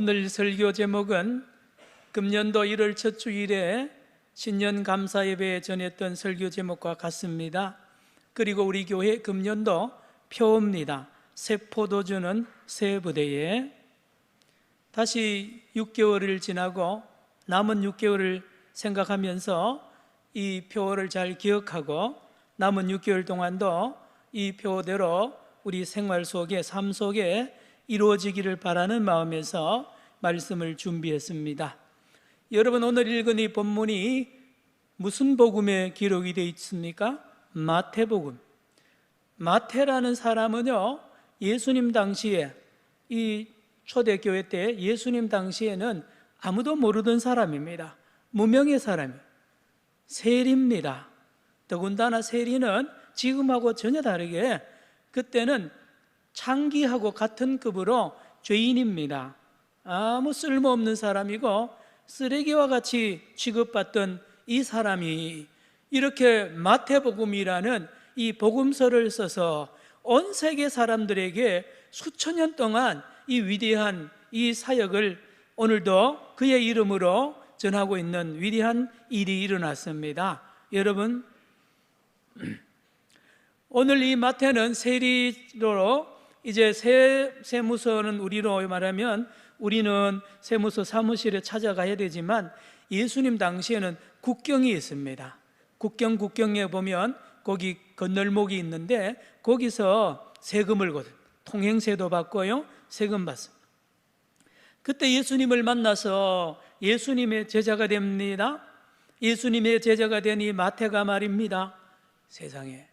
오늘 설교 제목은 금년도 1월 첫 주일에 신년 감사 예배에 전했던 설교 제목과 같습니다. 그리고 우리 교회 금년도 표입니다. 새 포도주는 새 부대에. 다시 6개월을 지나고 남은 6개월을 생각하면서 이 표를 잘 기억하고 남은 6개월 동안도 이 표대로 우리 생활 속에, 삶 속에 이루어지기를 바라는 마음에서 말씀을 준비했습니다. 여러분, 오늘 읽은 이 본문이 무슨 복음에 기록이 되어 있습니까? 마태복음. 마태라는 사람은요, 예수님 당시에, 이 초대교회 때 예수님 당시에는 아무도 모르던 사람입니다. 무명의 사람이에요. 세리입니다. 더군다나 세리는 지금하고 전혀 다르게 그때는 창기하고 같은 급으로 죄인입니다. 아무 쓸모없는 사람이고 쓰레기와 같이 취급받던 이 사람이 이렇게 마태복음이라는 이 복음서를 써서 온 세계 사람들에게 수천 년 동안 이 위대한 이 사역을 오늘도 그의 이름으로 전하고 있는 위대한 일이 일어났습니다. 여러분, 오늘 이 마태는 세리로 이제 세무서는 우리로 말하면 우리는 세무서 사무실에 찾아가야 되지만 예수님 당시에는 국경이 있습니다. 국경에 보면 거기 건널목이 있는데 거기서 세금을 거둔 통행세도 받고요, 세금 받습니다. 그때 예수님을 만나서 예수님의 제자가 됩니다. 예수님의 제자가 된 이 마태가 말입니다. 세상에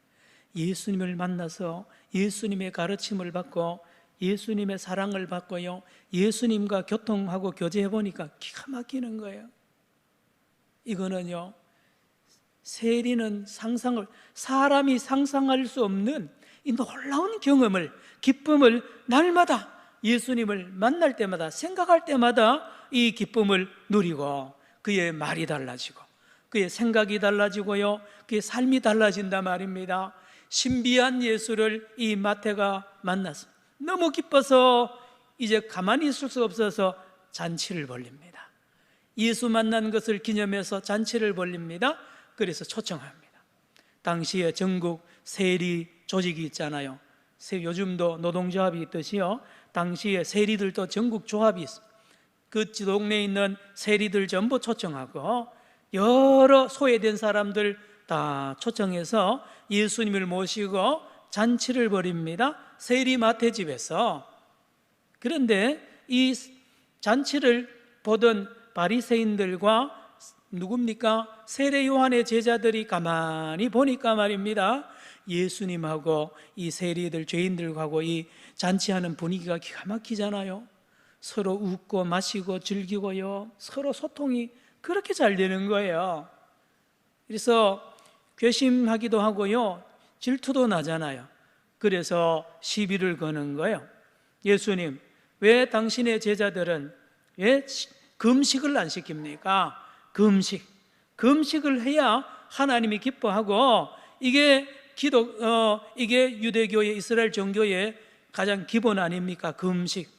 예수님을 만나서 예수님의 가르침을 받고 예수님의 사랑을 받고요, 예수님과 교통하고 교제해 보니까 기가 막히는 거예요. 이거는요, 세리는 사람이 상상할 수 없는 이 놀라운 경험을, 기쁨을 날마다 예수님을 만날 때마다, 생각할 때마다 이 기쁨을 누리고 그의 말이 달라지고 그의 생각이 달라지고요, 그의 삶이 달라진단 말입니다. 신비한 예수를 이 마태가 만났습니다. 너무 기뻐서 이제 가만히 있을 수 없어서 잔치를 벌립니다. 예수 만난 것을 기념해서 잔치를 벌립니다. 그래서 초청합니다. 당시에 전국 세리 조직이 있잖아요. 요즘도 노동조합이 있듯이요, 당시에 세리들도 전국 조합이 있습니다. 그 동네에 있는 세리들 전부 초청하고 여러 소외된 사람들 다 초청해서 예수님을 모시고 잔치를 벌입니다. 세리 마태집에서. 그런데 이 잔치를 보던 바리새인들과 누굽니까? 세례 요한의 제자들이 가만히 보니까 말입니다, 예수님하고 이 세리들, 죄인들하고 이 잔치하는 분위기가 기가 막히잖아요. 서로 웃고 마시고 즐기고요, 서로 소통이 그렇게 잘 되는 거예요. 그래서 괘씸하기도 하고요, 질투도 나잖아요. 그래서 시비를 거는 거예요. 예수님, 왜 당신의 제자들은 왜 금식을 안 시킵니까? 금식을 해야 하나님이 기뻐하고 이게 이게 유대교의, 이스라엘 종교의 가장 기본 아닙니까? 금식.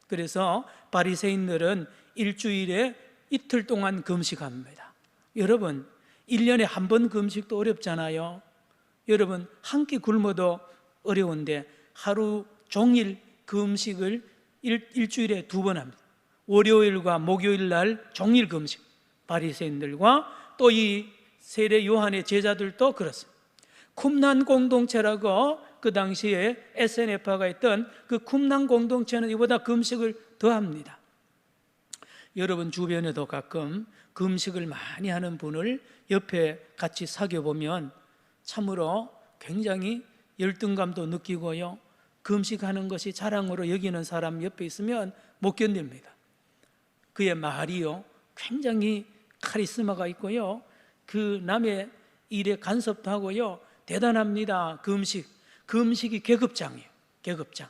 그래서 바리새인들은 일주일에 이틀 동안 금식합니다. 여러분, 1년에 한 번 금식도 어렵잖아요. 여러분, 한 끼 굶어도 어려운데 하루 종일 금식을 일주일에 2번 합니다. 월요일과 목요일 날 종일 금식. 바리새인들과 또 이 세례 요한의 제자들도 그렇습니다. 쿰난 공동체라고 그 당시에 SNF가 있던 그 쿰난 공동체는 이보다 금식을 더 합니다. 여러분 주변에도 가끔 금식을 많이 하는 분을 옆에 같이 사귀어보면 참으로 굉장히 열등감도 느끼고요, 금식하는 것이 자랑으로 여기는 사람 옆에 있으면 못 견딥니다. 그의 말이요, 굉장히 카리스마가 있고요, 그 남의 일에 간섭도 하고요, 대단합니다. 금식이 계급장이에요. 계급장.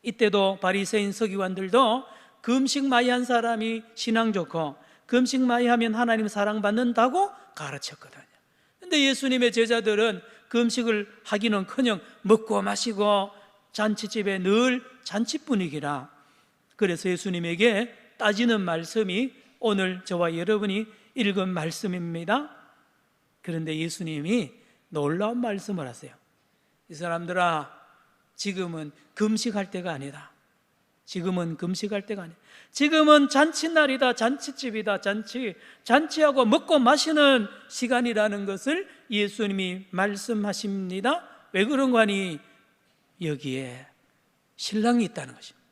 이때도 바리새인 서기관들도 금식 많이 한 사람이 신앙 좋고 금식 많이 하면 하나님 사랑받는다고 가르쳤거든요. 근데 예수님의 제자들은 금식을 하기는커녕 먹고 마시고 잔치집에 늘 잔치 분위기라 그래서 예수님에게 따지는 말씀이 오늘 저와 여러분이 읽은 말씀입니다. 그런데 예수님이 놀라운 말씀을 하세요. 이 사람들아, 지금은 금식할 때가 아니다. 지금은 금식할 때가 아니다. 지금은 잔치날이다. 잔치집이다. 잔치하고 먹고 마시는 시간이라는 것을 예수님이 말씀하십니다. 왜 그런 거니? 여기에 신랑이 있다는 것입니다.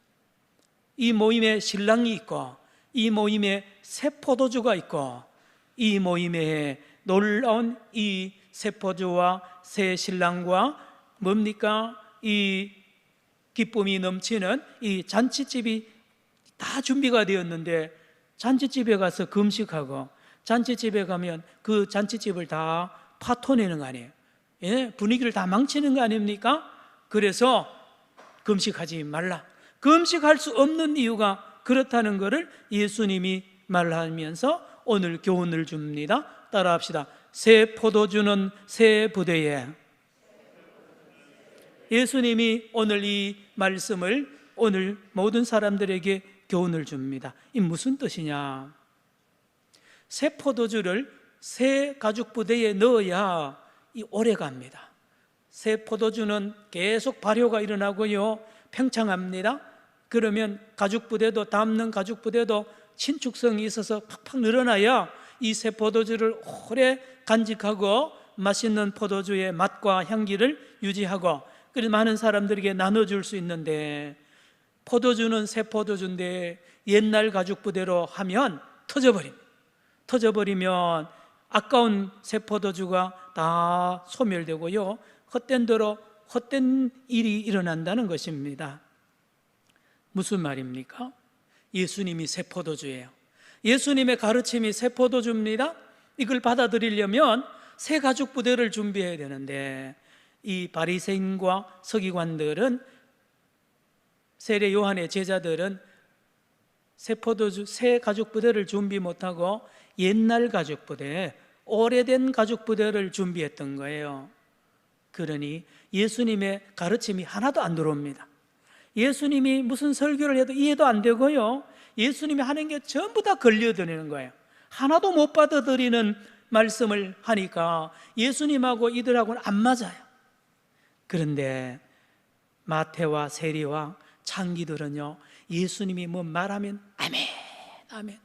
이 모임에 신랑이 있고, 이 모임에 새 포도주가 있고, 이 모임에 놀라운 이 새 포도주와 새 신랑과 뭡니까? 이 기쁨이 넘치는 이 잔치집이 다 준비가 되었는데, 잔치집에 가서 금식하고, 잔치집에 가면 그 잔치집을 다 파토내는 거 아니에요? 예? 분위기를 다 망치는 거 아닙니까? 그래서 금식하지 말라. 금식할 수 없는 이유가 그렇다는 것을 예수님이 말하면서 오늘 교훈을 줍니다. 따라합시다. 새 포도주는 새 부대에. 예수님이 오늘 이 말씀을 오늘 모든 사람들에게 교훈을 줍니다. 이 무슨 뜻이냐? 새 포도주를 새 가죽 부대에 넣어야 이 오래 갑니다. 새 포도주는 계속 발효가 일어나고요, 팽창합니다. 그러면 가죽 부대도, 담는 가죽 부대도 신축성이 있어서 팍팍 늘어나야 이 새 포도주를 오래 간직하고 맛있는 포도주의 맛과 향기를 유지하고, 그래서 많은 사람들에게 나눠줄 수 있는데, 포도주는 새 포도주인데 옛날 가죽 부대로 하면 터져버리면 아까운 새 포도주가 다 소멸되고요, 헛된 일이 일어난다는 것입니다. 무슨 말입니까? 예수님이 새 포도주예요. 예수님의 가르침이 새 포도주입니다. 이걸 받아들이려면 새 가죽 부대를 준비해야 되는데, 이 바리새인과 서기관들은, 세례 요한의 제자들은 새 가죽 부대를 준비 못하고 옛날 가죽 부대, 오래된 가죽 부대를 준비했던 거예요. 그러니 예수님의 가르침이 하나도 안 들어옵니다. 예수님이 무슨 설교를 해도 이해도 안 되고요, 예수님이 하는 게 전부 다 걸려드리는 거예요. 하나도 못 받아들이는 말씀을 하니까 예수님하고 이들하고는 안 맞아요. 그런데 마태와 세리와 창기들은요, 예수님이 뭐 말하면 아멘, 아멘,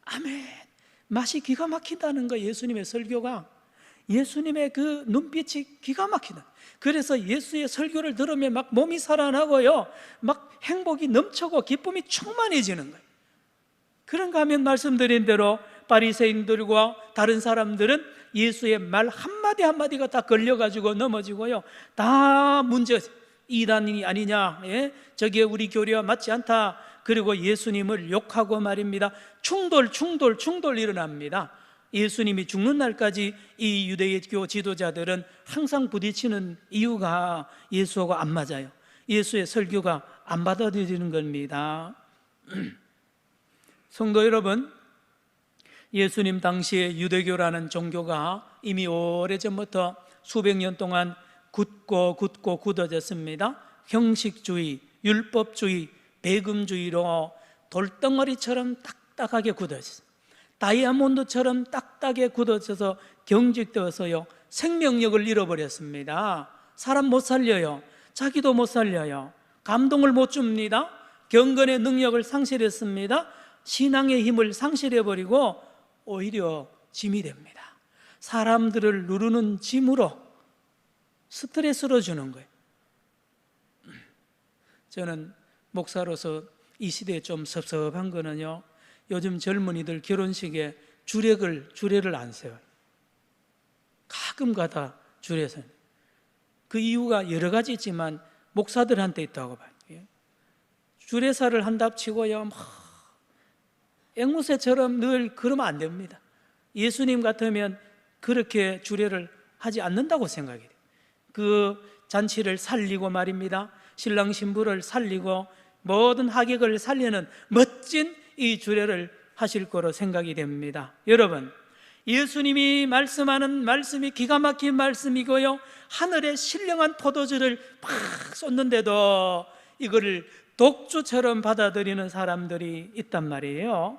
아멘, 맛이 기가 막힌다는 거예요. 예수님의 설교가, 예수님의 그 눈빛이 기가 막히다. 그래서 예수의 설교를 들으면 막 몸이 살아나고요, 막 행복이 넘쳐고 기쁨이 충만해지는 거예요. 그런가 하면 말씀드린 대로 바리새인들과 다른 사람들은 예수의 말 한마디 한마디가 다 걸려가지고 넘어지고요, 다 문제, 이단이 아니냐, 예? 저게 우리 교리와 맞지 않다. 그리고 예수님을 욕하고 말입니다. 충돌 일어납니다. 예수님이 죽는 날까지 이 유대교 지도자들은 항상 부딪히는 이유가 예수하고 안 맞아요. 예수의 설교가 안 받아들이는 겁니다. 성도 여러분, 예수님 당시에 유대교라는 종교가 이미 오래전부터 수백 년 동안 굳고 굳어졌습니다. 형식주의, 율법주의, 배금주의로 돌덩어리처럼 딱딱하게 굳어졌어요. 다이아몬드처럼 딱딱하게 굳어져서 경직되어서요, 생명력을 잃어버렸습니다. 사람 못 살려요. 자기도 못 살려요. 감동을 못 줍니다. 경건의 능력을 상실했습니다. 신앙의 힘을 상실해버리고 오히려 짐이 됩니다. 사람들을 누르는 짐으로, 스트레스로 주는 거예요. 저는 목사로서 이 시대에 좀 섭섭한 거는요, 요즘 젊은이들 결혼식에 주례를 안 세워요. 가끔 가다 주례 세워요. 그 이유가 여러 가지 있지만 목사들한테 있다고 봐요. 주례사를 한답치고요, 앵무새처럼 늘 그러면 안 됩니다. 예수님 같으면 그렇게 주례를 하지 않는다고 생각해요. 그 잔치를 살리고 말입니다, 신랑 신부를 살리고 모든 하객을 살리는 멋진 이 주례를 하실 거로 생각이 됩니다. 여러분, 예수님이 말씀하는 말씀이 기가 막힌 말씀이고요, 하늘에 신령한 포도주를 팍 쏟는데도 이거를 독주처럼 받아들이는 사람들이 있단 말이에요.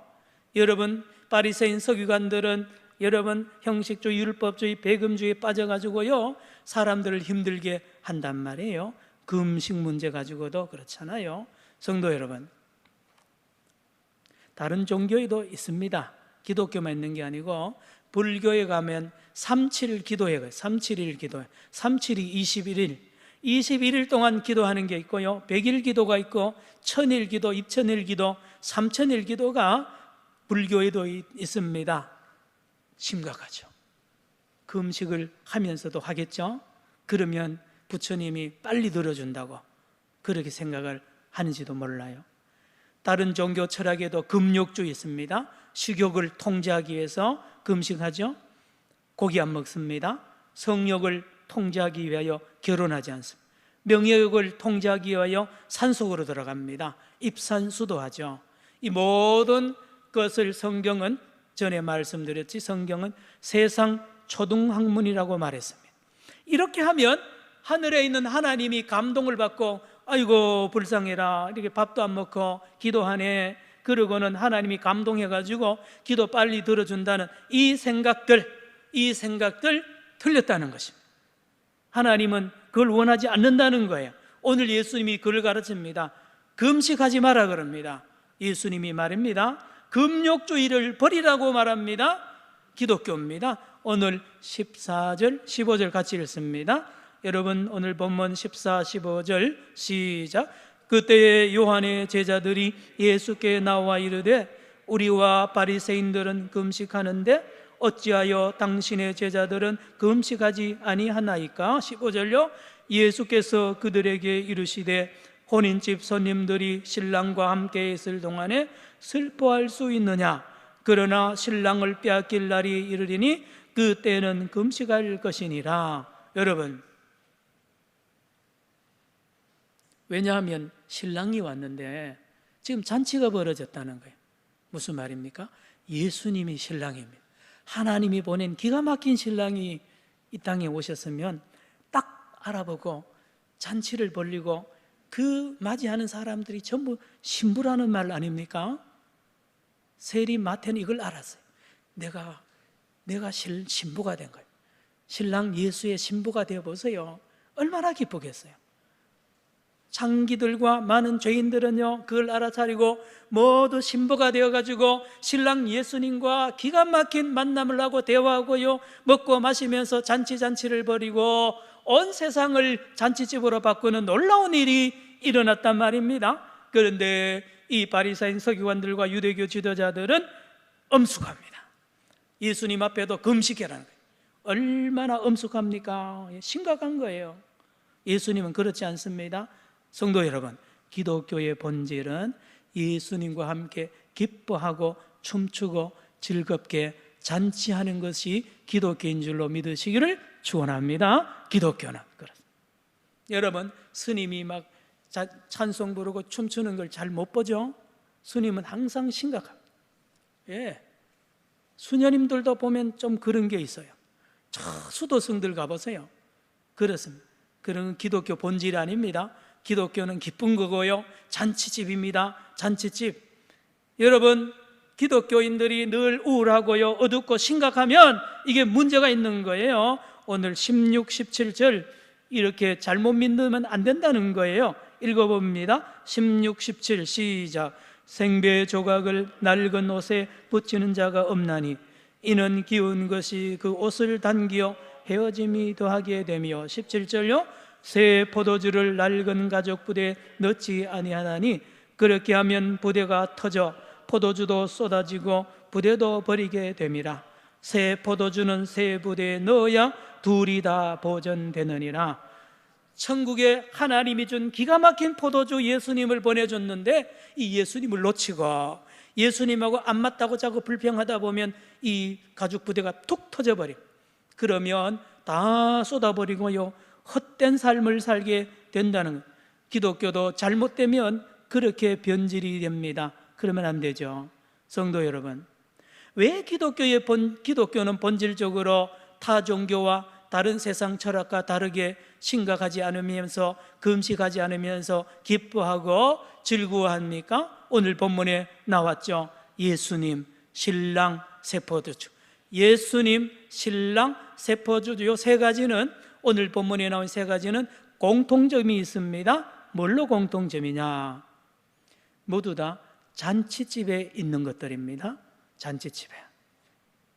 여러분, 바리새인 서기관들은 여러분 형식주의, 율법주의, 배금주의에 빠져가지고요 사람들을 힘들게 한단 말이에요. 금식 문제 가지고도 그렇잖아요. 성도 여러분, 다른 종교에도 있습니다. 기독교만 있는 게 아니고 불교에 가면 371 기도회가 371 기도회, 372 21일 21일 동안 기도하는 게 있고요 100일 기도가 있고 1000일 기도, 2000일 기도, 3000일 기도가 불교에도 있습니다. 심각하죠. 금식을 하면서도 하겠죠. 그러면 부처님이 빨리 들어준다고 그렇게 생각을 하는지도 몰라요. 다른 종교 철학에도 금욕주의 있습니다. 식욕을 통제하기 위해서 금식하죠. 고기 안 먹습니다. 성욕을 통제하기 위하여 결혼하지 않습니다. 명예욕을 통제하기 위하여 산속으로 들어갑니다. 입산수도 하죠. 이 모든 것을 성경은, 전에 말씀드렸지, 성경은 세상 초등학문이라고 말했습니다. 이렇게 하면 하늘에 있는 하나님이 감동을 받고 아이고 불쌍해라, 이렇게 밥도 안 먹고 기도하네, 그러고는 하나님이 감동해가지고 기도 빨리 들어준다는 이 생각들 틀렸다는 것입니다. 하나님은 그걸 원하지 않는다는 거예요. 오늘 예수님이 그걸 가르칩니다. 금식하지 마라 그럽니다. 예수님이 말입니다. 금욕주의를 버리라고 말합니다. 기독교입니다. 오늘 14절 15절 같이 읽습니다. 여러분 오늘 본문 14, 15절 시작. 그때에 요한의 제자들이 예수께 나와 이르되 우리와 바리새인들은 금식하는데 어찌하여 당신의 제자들은 금식하지 아니하나이까? 15절요. 예수께서 그들에게 이르시되 혼인집 손님들이 신랑과 함께 있을 동안에 슬퍼할 수 있느냐? 그러나 신랑을 빼앗길 날이 이르리니 그때는 금식할 것이니라. 여러분, 왜냐하면 신랑이 왔는데 지금 잔치가 벌어졌다는 거예요. 무슨 말입니까? 예수님이 신랑입니다. 하나님이 보낸 기가 막힌 신랑이 이 땅에 오셨으면 딱 알아보고 잔치를 벌리고 그 맞이하는 사람들이 전부 신부라는 말 아닙니까? 세리 마태는 이걸 알았어요. 내가 신부가 된 거예요. 신랑 예수의 신부가 되어보세요. 얼마나 기쁘겠어요. 창기들과 많은 죄인들은요 그걸 알아차리고 모두 신부가 되어가지고 신랑 예수님과 기가 막힌 만남을 하고 대화하고요 먹고 마시면서 잔치를 벌이고 온 세상을 잔치집으로 바꾸는 놀라운 일이 일어났단 말입니다. 그런데 이 바리새인 서기관들과 유대교 지도자들은 엄숙합니다. 예수님 앞에도 금식이라는 거예요. 얼마나 엄숙합니까? 심각한 거예요. 예수님은 그렇지 않습니다. 성도 여러분, 기독교의 본질은 예수님과 함께 기뻐하고 춤추고 즐겁게 잔치하는 것이 기독교인 줄로 믿으시기를 축원합니다. 기독교는 그렇습니다. 여러분, 스님이 막 찬송 부르고 춤추는 걸 잘 못 보죠? 스님은 항상 심각합니다. 예, 수녀님들도 보면 좀 그런 게 있어요. 저 수도승들 가보세요. 그렇습니다. 그런 기독교 본질이 아닙니다. 기독교는 기쁜 거고요 잔치집입니다. 잔치집. 여러분, 기독교인들이 늘 우울하고요 어둡고 심각하면 이게 문제가 있는 거예요. 오늘 16, 17절 이렇게 잘못 믿으면 안 된다는 거예요. 읽어봅니다. 16, 17 시작. 생배 조각을 낡은 옷에 붙이는 자가 없나니 이는 기운 것이 그 옷을 당기어 헤어짐이 더하게 되며 17절요. 새 포도주를 낡은 가죽 부대에 넣지 아니하나니 그렇게 하면 부대가 터져 포도주도 쏟아지고 부대도 버리게 됨이라. 새 포도주는 새 부대에 넣어야 둘이 다 보존되느니라. 천국에 하나님이 준 기가 막힌 포도주 예수님을 보내줬는데 이 예수님을 놓치고 예수님하고 안 맞다고 자꾸 불평하다 보면 이 가죽 부대가 툭 터져버려. 그러면 다 쏟아버리고요 헛된 삶을 살게 된다는 거예요. 기독교도 잘못되면 그렇게 변질이 됩니다. 그러면 안 되죠. 성도 여러분, 왜 기독교는 본질적으로 타 종교와 다른 세상 철학과 다르게 심각하지 않으면서 금식하지 않으면서 기뻐하고 즐거워합니까? 오늘 본문에 나왔죠. 예수님 신랑 세포도주, 예수님 신랑 세포도주, 요 세 가지는, 오늘 본문에 나온 세 가지는 공통점이 있습니다. 뭘로 공통점이냐? 모두 다 잔치집에 있는 것들입니다. 잔치집에.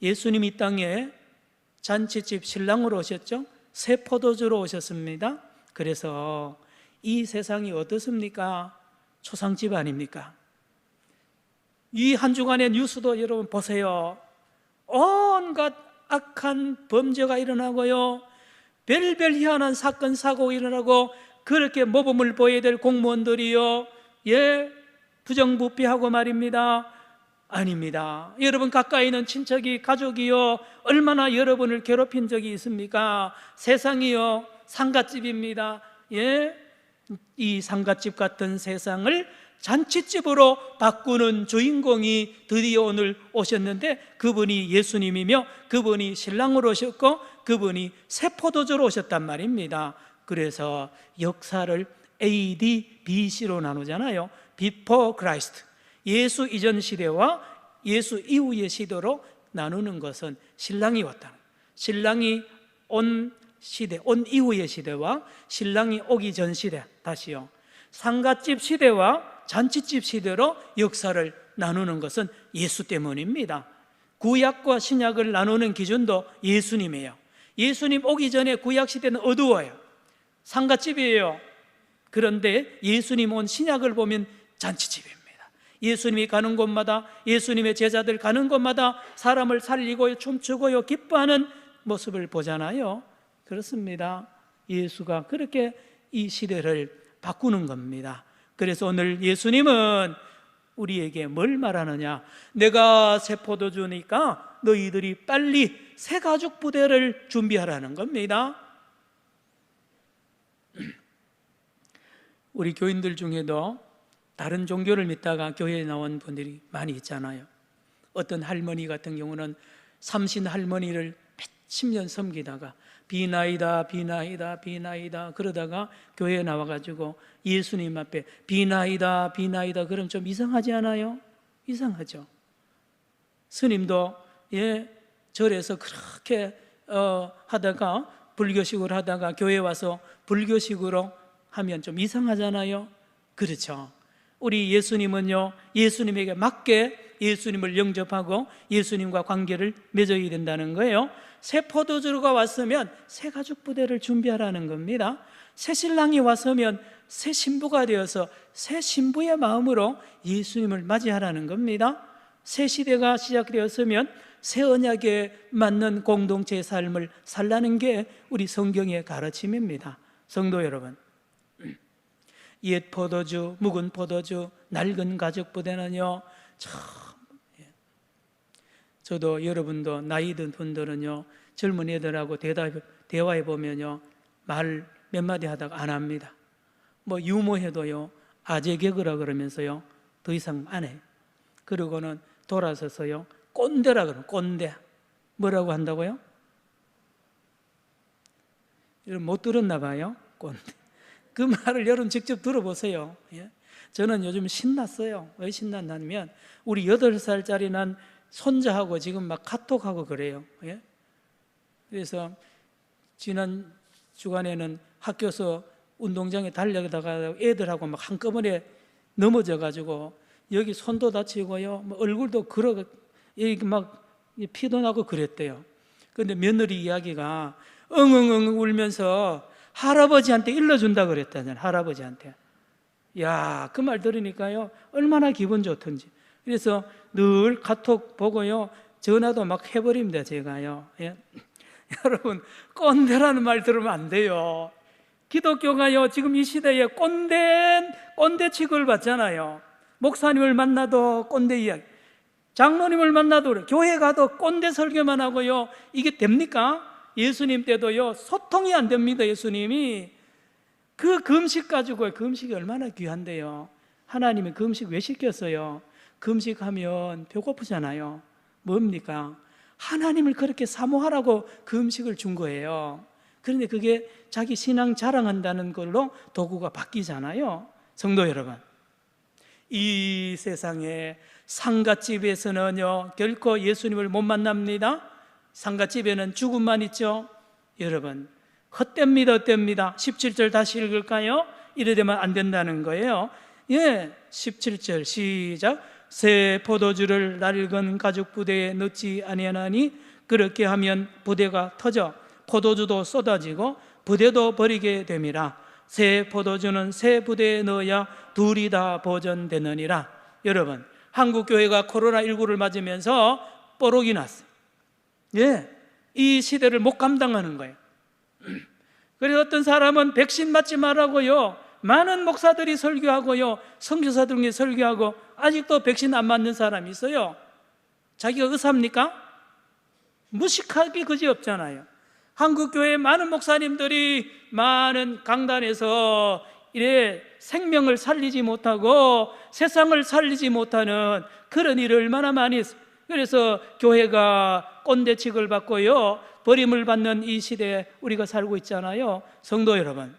예수님 이 땅에 잔치집 신랑으로 오셨죠? 새 포도주로 오셨습니다. 그래서 이 세상이 어떻습니까? 초상집 아닙니까? 이 한 주간의 뉴스도 여러분 보세요. 온갖 악한 범죄가 일어나고요, 별별 희한한 사건 사고가 일어나고, 그렇게 모범을 보여야 될 공무원들이요, 부정부패하고 말입니다. 아닙니다. 여러분 가까이 있는 친척이, 가족이요, 얼마나 여러분을 괴롭힌 적이 있습니까? 세상이요 상갓집입니다. 이 상갓집 같은 세상을 잔치집으로 바꾸는 주인공이 드디어 오늘 오셨는데, 그분이 예수님이며 그분이 신랑으로 오셨고 그분이 새 포도주로 오셨단 말입니다. 그래서 역사를 AD, BC로 나누잖아요. Before Christ, 예수 이전 시대와 예수 이후의 시대로 나누는 것은 신랑이 왔다는, 신랑이 온 시대, 온 이후의 시대와 신랑이 오기 전 시대, 다시요, 상갓집 시대와 잔치집 시대로 역사를 나누는 것은 예수 때문입니다. 구약과 신약을 나누는 기준도 예수님이에요. 예수님 오기 전에 구약 시대는 어두워요. 상갓집이에요. 그런데 예수님 온 신약을 보면 잔치집입니다. 예수님이 가는 곳마다, 예수님의 제자들 가는 곳마다 사람을 살리고 춤추고 기뻐하는 모습을 보잖아요. 그렇습니다. 예수가 그렇게 이 시대를 바꾸는 겁니다. 그래서 오늘 예수님은 우리에게 뭘 말하느냐? 내가 새 포도주니까 너희들이 빨리 새 가죽 부대를 준비하라는 겁니다. 우리 교인들 중에도 다른 종교를 믿다가 교회에 나온 분들이 많이 있잖아요. 어떤 할머니 같은 경우는 삼신 할머니를 몇십 년 섬기다가 비나이다 비나이다 비나이다 그러다가 교회에 나와가지고 예수님 앞에 비나이다 비나이다 그럼 좀 이상하지 않아요? 이상하죠. 스님도 절에서 그렇게 하다가 불교식으로 하다가 교회에 와서 불교식으로 하면 좀 이상하잖아요. 그렇죠. 우리 예수님은요, 예수님에게 맞게 예수님을 영접하고 예수님과 관계를 맺어야 된다는 거예요. 새 포도주가 왔으면 새 가죽 부대를 준비하라는 겁니다. 새 신랑이 왔으면 새 신부가 되어서 새 신부의 마음으로 예수님을 맞이하라는 겁니다. 새 시대가 시작되었으면 새 언약에 맞는 공동체의 삶을 살라는 게 우리 성경의 가르침입니다. 성도 여러분, 옛 포도주, 묵은 포도주, 낡은 가죽 부대는요, 저도 여러분도 나이 든 분들은요, 젊은 애들하고 대화해 보면요, 말 몇 마디 하다가 안 합니다. 뭐 유머해도요, 아재 개그라 그러면서요, 더 이상 안 해. 그러고는 돌아서서요, 꼰대라 그러면 꼰대. 뭐라고 한다고요? 여러분 못 들었나 봐요. 꼰대. 그 말을 여러분 직접 들어보세요. 저는 요즘 신났어요. 왜 신났냐면 우리 8살짜리 난 손자하고 지금 막 카톡하고 그래요. 그래서 지난 주간에는 학교에서 운동장에 달려다가 애들하고 막 한꺼번에 넘어져가지고 여기 손도 다치고요, 뭐 얼굴도 막 피도 나고 그랬대요. 그런데 며느리 이야기가 엉엉엉 울면서 할아버지한테 일러준다 그랬다잖아요. 할아버지한테. 야, 그 말 들으니까요, 얼마나 기분 좋던지. 그래서 늘 카톡 보고요, 전화도 막 해버립니다, 제가요. 여러분, 꼰대라는 말 들으면 안 돼요. 기독교가요, 지금 이 시대에 꼰대 취급을 받잖아요. 목사님을 만나도 꼰대 이야기, 장로님을 만나도 그래. 교회 가도 꼰대 설교만 하고요, 이게 됩니까? 예수님 때도요, 소통이 안 됩니다. 예수님이 그 금식 가지고, 금식이 얼마나 귀한데요. 하나님이 금식 왜 시켰어요? 금식하면 배고프잖아요. 뭡니까? 하나님을 그렇게 사모하라고 금식을 준 거예요. 그런데 그게 자기 신앙 자랑한다는 걸로 도구가 바뀌잖아요. 성도 여러분, 이 세상에 상갓집에서는요 결코 예수님을 못 만납니다. 상갓집에는 죽음만 있죠. 여러분, 헛됩니다. 헛됩니다. 17절 다시 읽을까요? 이래 되면 안 된다는 거예요. 17절 시작. 새 포도주를 낡은 가죽 부대에 넣지 아니하나니 그렇게 하면 부대가 터져 포도주도 쏟아지고 부대도 버리게 됨이라. 새 포도주는 새 부대에 넣어야 둘이 다 보존되느니라. 여러분, 한국 교회가 코로나19를 맞으면서 뽀록이 났어요. 이 시대를 못 감당하는 거예요. 그래서 어떤 사람은 백신 맞지 말라고요, 많은 목사들이 설교하고요, 선교사들이 설교하고 아직도 백신 안 맞는 사람이 있어요. 자기가 의사입니까? 무식하기 그지없잖아요. 한국 교회 많은 목사님들이 많은 강단에서 이래 생명을 살리지 못하고 세상을 살리지 못하는 그런 일을 얼마나 많이 했어요. 그래서 교회가 꼰대 취급을 받고요, 버림을 받는 이 시대에 우리가 살고 있잖아요. 성도 여러분,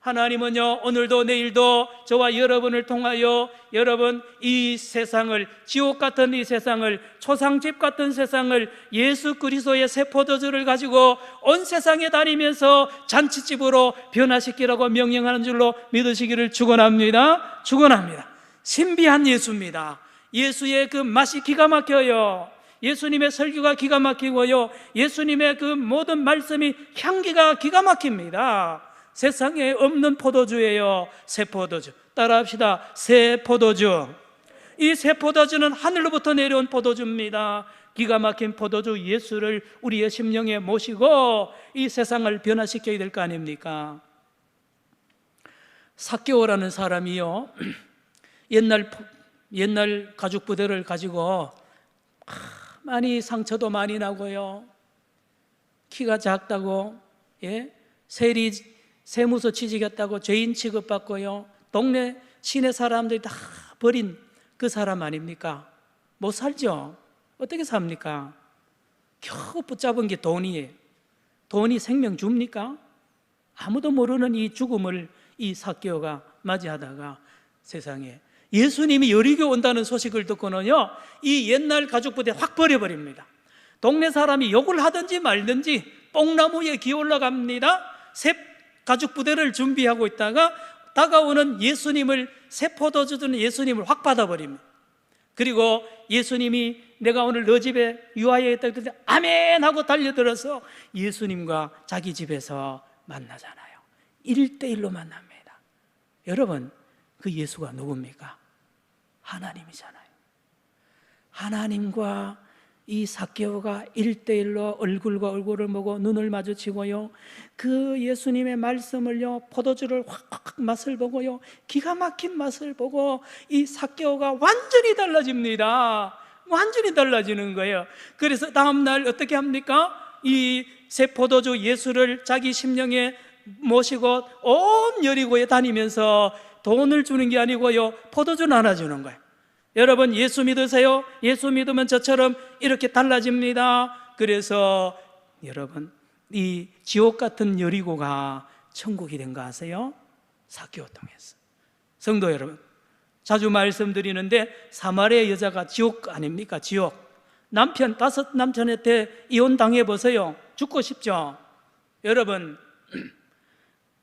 하나님은요 오늘도 내일도 저와 여러분을 통하여 여러분 이 세상을, 지옥 같은 이 세상을, 초상집 같은 세상을 예수 그리스도의 새 포도주를 가지고 온 세상에 다니면서 잔치집으로 변화시키라고 명령하는 줄로 믿으시기를 축원합니다. 축원합니다. 신비한 예수입니다. 예수의 그 맛이 기가 막혀요. 예수님의 설교가 기가 막히고요, 예수님의 그 모든 말씀이 향기가 기가 막힙니다. 세상에 없는 포도주예요. 새 포도주. 따라합시다. 새 포도주. 이 새 포도주는 하늘로부터 내려온 포도주입니다. 기가 막힌 포도주 예수를 우리의 심령에 모시고 이 세상을 변화시켜야 될 거 아닙니까? 삭개오라는 사람이요, 옛날 가죽 부대를 가지고 많이 상처도 많이 나고요, 키가 작다고 세무서 취직했다고 죄인 취급받고요, 동네 시내 사람들이 다 버린 그 사람 아닙니까? 못 살죠. 어떻게 삽니까? 겨우 붙잡은 게 돈이에요. 돈이 생명 줍니까? 아무도 모르는 이 죽음을 이 삭개오가 맞이하다가 세상에 예수님이 여리고 온다는 소식을 듣고는요, 이 옛날 가죽 부대 확 버려버립니다. 동네 사람이 욕을 하든지 말든지 뽕나무에 기어 올라갑니다. 새 가죽 부대를 준비하고 있다가 다가오는 예수님을, 새 포도주 주는 예수님을 확 받아버립니다. 그리고 예수님이 내가 오늘 너 집에 유하여있다 그랬더니 아멘 하고 달려들어서 예수님과 자기 집에서 만나잖아요. 1대1로 만납니다. 여러분, 그 예수가 누굽니까? 하나님이잖아요. 하나님과 이 삭개오가 1대1로 얼굴과 얼굴을 보고 눈을 마주치고요, 그 예수님의 말씀을요, 포도주를 확 맛을 보고요, 기가 막힌 맛을 보고 이 삭개오가 완전히 달라집니다. 완전히 달라지는 거예요. 그래서 다음날 어떻게 합니까? 이 새 포도주 예수를 자기 심령에 모시고 온 여리고에 다니면서 돈을 주는 게 아니고요, 포도주 나눠주는 거예요. 여러분, 예수 믿으세요? 예수 믿으면 저처럼 이렇게 달라집니다. 그래서 여러분, 이 지옥 같은 여리고가 천국이 된 거 아세요? 삭개오 통해서. 성도 여러분, 자주 말씀드리는데 사마리아 여자가 지옥 아닙니까? 지옥. 남편, 5 남편한테 이혼 당해보세요. 죽고 싶죠? 여러분,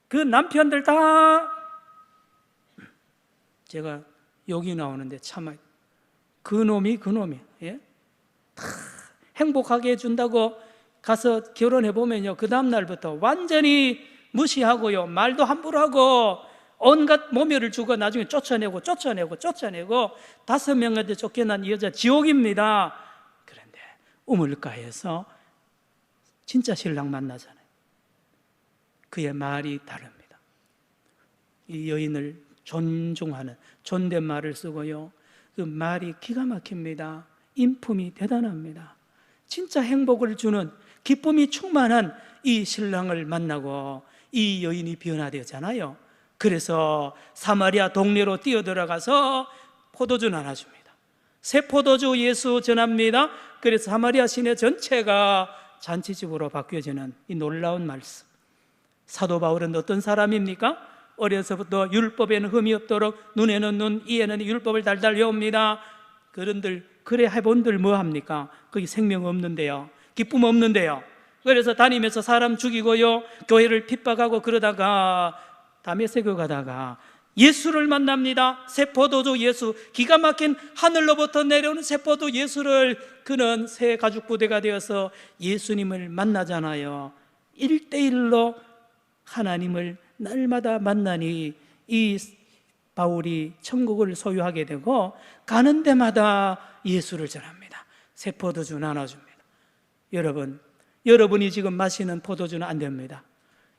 그 남편들 다, 제가 욕이 나오는데 참아, 그놈이 다 행복하게 해준다고 가서 결혼해보면요, 그 다음날부터 완전히 무시하고요, 말도 함부로 하고 온갖 모멸을 주고 나중에 쫓아내고 5명한테 쫓겨난 이 여자 지옥입니다. 그런데 우물가에서 진짜 신랑 만나잖아요. 그의 말이 다릅니다. 이 여인을 존중하는 존댓말을 쓰고요, 그 말이 기가 막힙니다. 인품이 대단합니다. 진짜 행복을 주는, 기쁨이 충만한 이 신랑을 만나고 이 여인이 변화되었잖아요. 그래서 사마리아 동네로 뛰어들어가서 포도주 나눠줍니다. 새 포도주 예수 전합니다. 그래서 사마리아 시내 전체가 잔치집으로 바뀌어지는 이 놀라운 말씀. 사도 바울은 어떤 사람입니까? 어려서부터 율법에는 흠이 없도록 눈에는 눈, 이에는 율법을 달달 외웁니다. 그런들 그래 해본들 뭐합니까? 거기 생명 없는데요, 기쁨 없는데요. 그래서 다니면서 사람 죽이고요, 교회를 핍박하고 그러다가 다메섹에 가다가 예수를 만납니다. 새 포도주 예수, 기가 막힌 하늘로부터 내려오는 새 포도 예수를, 그는 새 가죽 부대가 되어서 예수님을 만나잖아요. 1대1로 하나님을 날마다 만나니 이 바울이 천국을 소유하게 되고 가는 데마다 예수를 전합니다. 새 포도주 나눠줍니다. 여러분이 지금 마시는 포도주는 안 됩니다.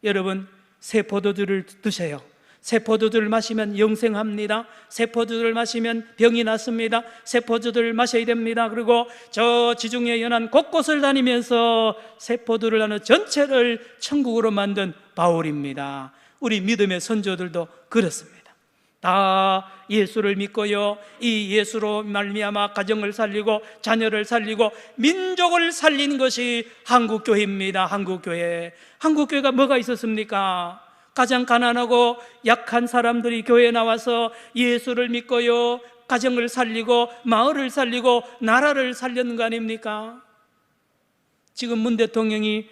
여러분, 새 포도주를 드세요. 새 포도주를 마시면 영생합니다. 새 포도주를 마시면 병이 낫습니다. 새 포도주를 마셔야 됩니다. 그리고 저 지중해 연안 곳곳을 다니면서 새 포도를 하는 전체를 천국으로 만든 바울입니다. 우리 믿음의 선조들도 그렇습니다. 다 예수를 믿고요, 이 예수로 말미암아 가정을 살리고 자녀를 살리고 민족을 살린 것이 한국교회입니다. 한국교회가 뭐가 있었습니까? 가장 가난하고 약한 사람들이 교회에 나와서 예수를 믿고요, 가정을 살리고 마을을 살리고 나라를 살렸는 거 아닙니까? 지금 문 대통령이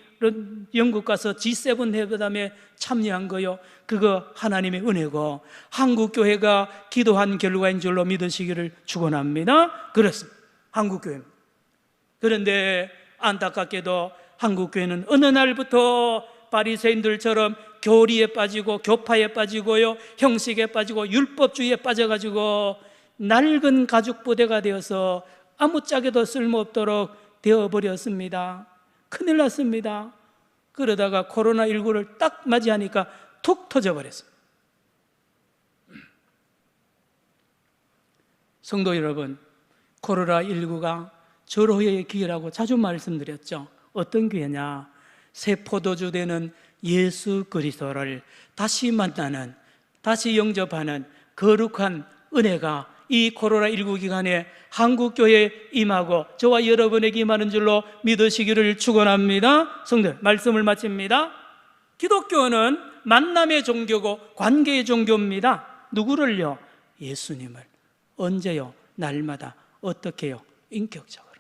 영국 가서 G7 회담에 참여한 거요, 그거 하나님의 은혜고 한국교회가 기도한 결과인 줄로 믿으시기를 축원합니다. 그렇습니다. 한국교회입니다. 그런데 안타깝게도 한국교회는 어느 날부터 바리새인들처럼 교리에 빠지고 교파에 빠지고요, 형식에 빠지고 율법주의에 빠져가지고 낡은 가죽 부대가 되어서 아무짝에도 쓸모없도록 되어버렸습니다. 큰일 났습니다. 그러다가 코로나19를 딱 맞이하니까 툭 터져버렸습니다. 성도 여러분, 코로나19가 절호의 기회라고 자주 말씀드렸죠. 어떤 기회냐? 새 포도주 되는 예수 그리스도를 다시 만나는, 다시 영접하는 거룩한 은혜가 이 코로나19 기간에 한국교회에 임하고 저와 여러분에게 임하는 줄로 믿으시기를 축원합니다. 성도들, 말씀을 마칩니다. 기독교는 만남의 종교고 관계의 종교입니다. 누구를요? 예수님을. 언제요? 날마다. 어떻게요? 인격적으로.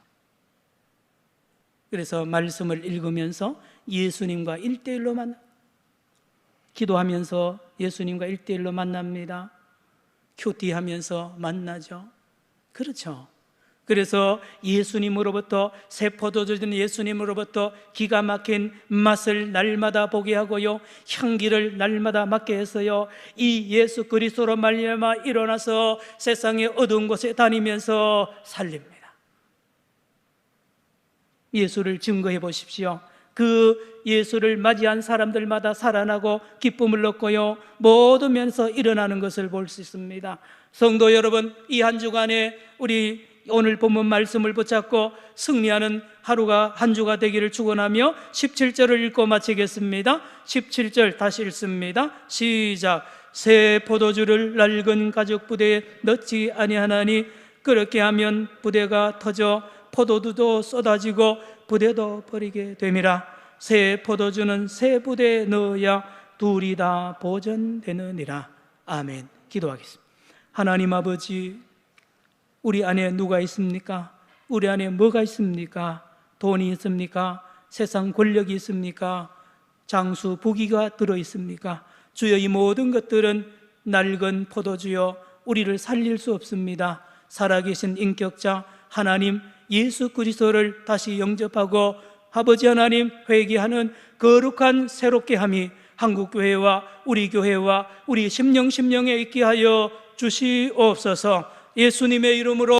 그래서 말씀을 읽으면서 예수님과 1대1로 만나, 기도하면서 예수님과 1대1로 만납니다. 큐티하면서 만나죠. 그렇죠. 그래서 예수님으로부터, 새 포도주 된 예수님으로부터 기가 막힌 맛을 날마다 보게 하고요, 향기를 날마다 맡게 해서요, 이 예수 그리스도로 말미암아 일어나서 세상의 어두운 곳에 다니면서 살립니다. 예수를 증거해 보십시오. 그 예수를 맞이한 사람들마다 살아나고 기쁨을 얻고요, 모든 면에서 일어나는 것을 볼 수 있습니다. 성도 여러분, 이 한 주간에 우리 오늘 본문 말씀을 붙잡고 승리하는 하루가, 한 주가 되기를 축원하며 17절을 읽고 마치겠습니다. 17절 다시 읽습니다. 시작. 새 포도주를 낡은 가죽 부대에 넣지 아니하나니 그렇게 하면 부대가 터져 포도주도 쏟아지고 부대도 버리게 됨이라. 새 포도주는 새 부대에 넣어야 둘이 다 보존되느니라. 아멘. 기도하겠습니다. 하나님 아버지, 우리 안에 누가 있습니까? 우리 안에 뭐가 있습니까? 돈이 있습니까? 세상 권력이 있습니까? 장수 부귀가 들어있습니까? 주여, 이 모든 것들은 낡은 포도주여 우리를 살릴 수 없습니다. 살아계신 인격자 하나님 예수 그리스도를 다시 영접하고 아버지 하나님 회개하는 거룩한 새롭게 함이 한국교회와 우리 교회와 우리 심령에 있게 하여 주시옵소서. 예수님의 이름으로